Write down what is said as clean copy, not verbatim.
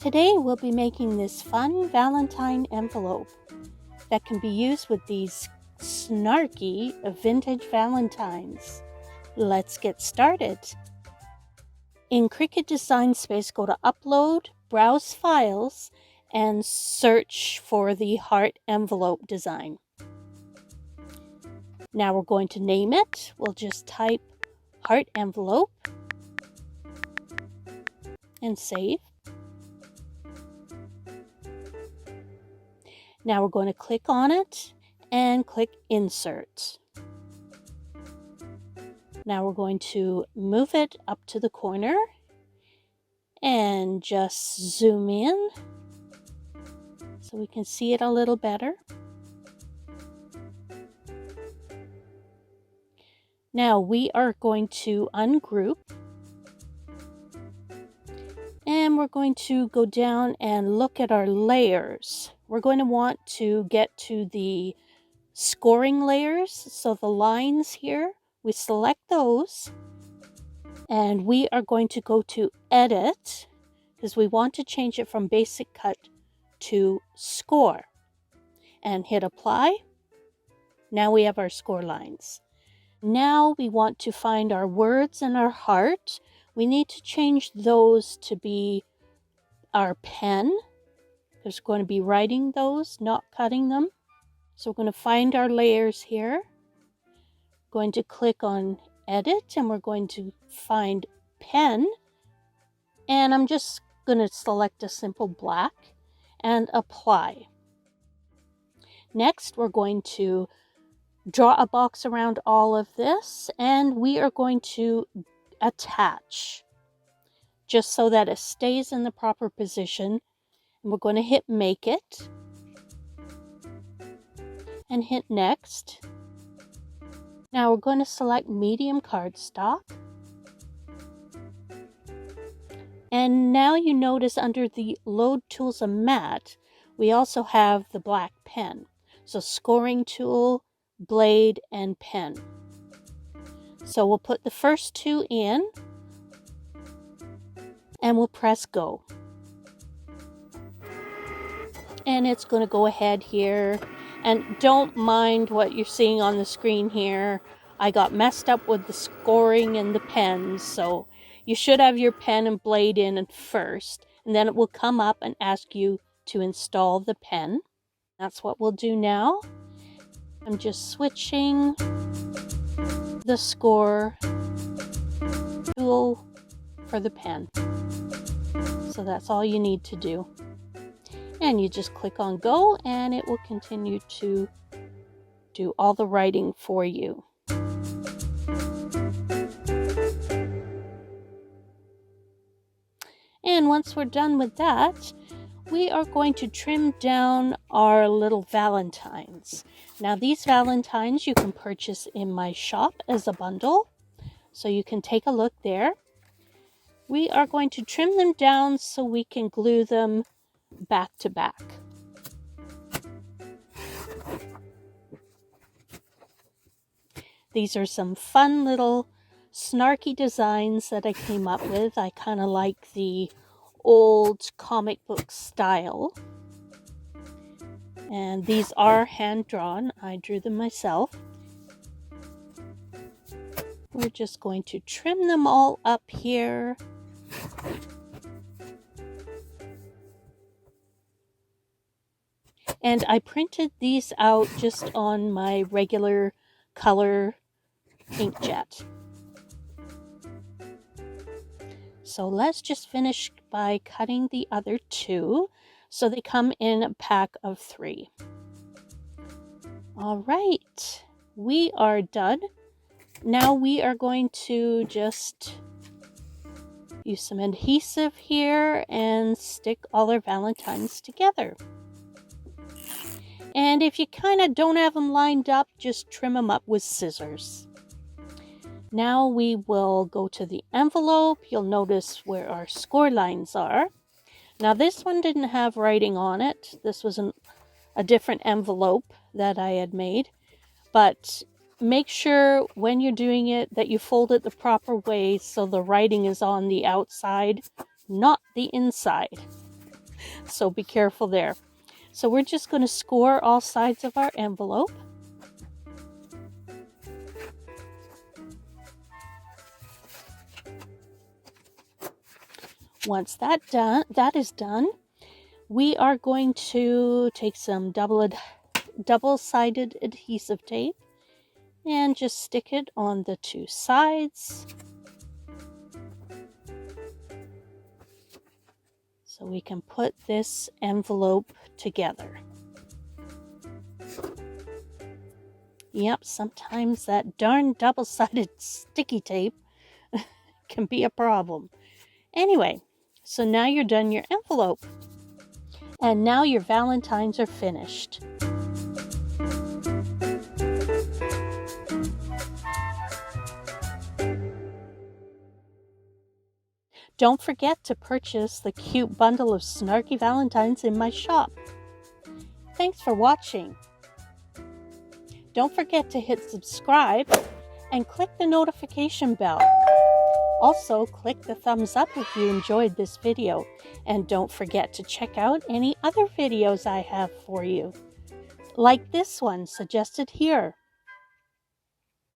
Today we'll be making this fun Valentine envelope that can be used with these snarky vintage Valentines. Let's get started. In Cricut Design Space, go to Upload, Browse Files, and search for the heart envelope design. Now we're going to name it. We'll just type heart envelope and save. Now we're going to click on it and click Insert. Now we're going to move it up to the corner and just zoom in so we can see it a little better. Now we are going to ungroup and we're going to go down and look at our layers. We're going to want to get to the scoring layers, so the lines here, we select those and we are going to go to Edit because we want to change it from Basic Cut to Score and hit Apply. Now we have our score lines. Now we want to find our words and our heart. We need to change those to be our pen because we're going to be writing those, not cutting them. So we're going to find our layers here. Going to click on Edit and we're going to find Pen. And I'm just going to select a simple black and Apply. Next, we're going to draw a box around all of this and we are going to attach just so that it stays in the proper position. And we're going to hit Make It and hit Next. Now we're going to select medium cardstock. And now you notice under the Load Tools and Mat, we also have the black pen. So scoring tool, blade, and pen. So we'll put the first two in and we'll press Go. And it's going to go ahead here. And don't mind what you're seeing on the screen here. I got messed up with the scoring and the pens. So you should have your pen and blade in first. And then it will come up and ask you to install the pen. That's what we'll do now. I'm just switching the score tool for the pen. So that's all you need to do. And you just click on Go and it will continue to do all the writing for you. And once we're done with that, we are going to trim down our little Valentines. Now these Valentines you can purchase in my shop as a bundle, so you can take a look there. We are going to trim them down so we can glue them back to back. These are some fun little snarky designs that I came up with. I kind of like the old comic book style. And these are hand drawn. I drew them myself. We're just going to trim them all up here. And I printed these out just on my regular color inkjet. So let's just finish by cutting the other two. So they come in a pack of 3. All right, we are done. Now we are going to just use some adhesive here and stick all our Valentines together. And if you kind of don't have them lined up, just trim them up with scissors. Now we will go to the envelope. You'll notice where our score lines are. Now this one didn't have writing on it. This was a different envelope that I had made. But make sure when you're doing it that you fold it the proper way so the writing is on the outside, not the inside. So be careful there. So we're just going to score all sides of our envelope. Once that is done, we are going to take some double-sided adhesive tape and just stick it on the two sides. So we can put this envelope together. Yep, sometimes that darn double-sided sticky tape can be a problem. Anyway, so now you're done your envelope. And now your Valentines are finished. Don't forget to purchase the cute bundle of snarky Valentines in my shop. Thanks for watching. Don't forget to hit subscribe and click the notification bell. Also, click the thumbs up if you enjoyed this video, and don't forget to check out any other videos I have for you, like this one suggested here.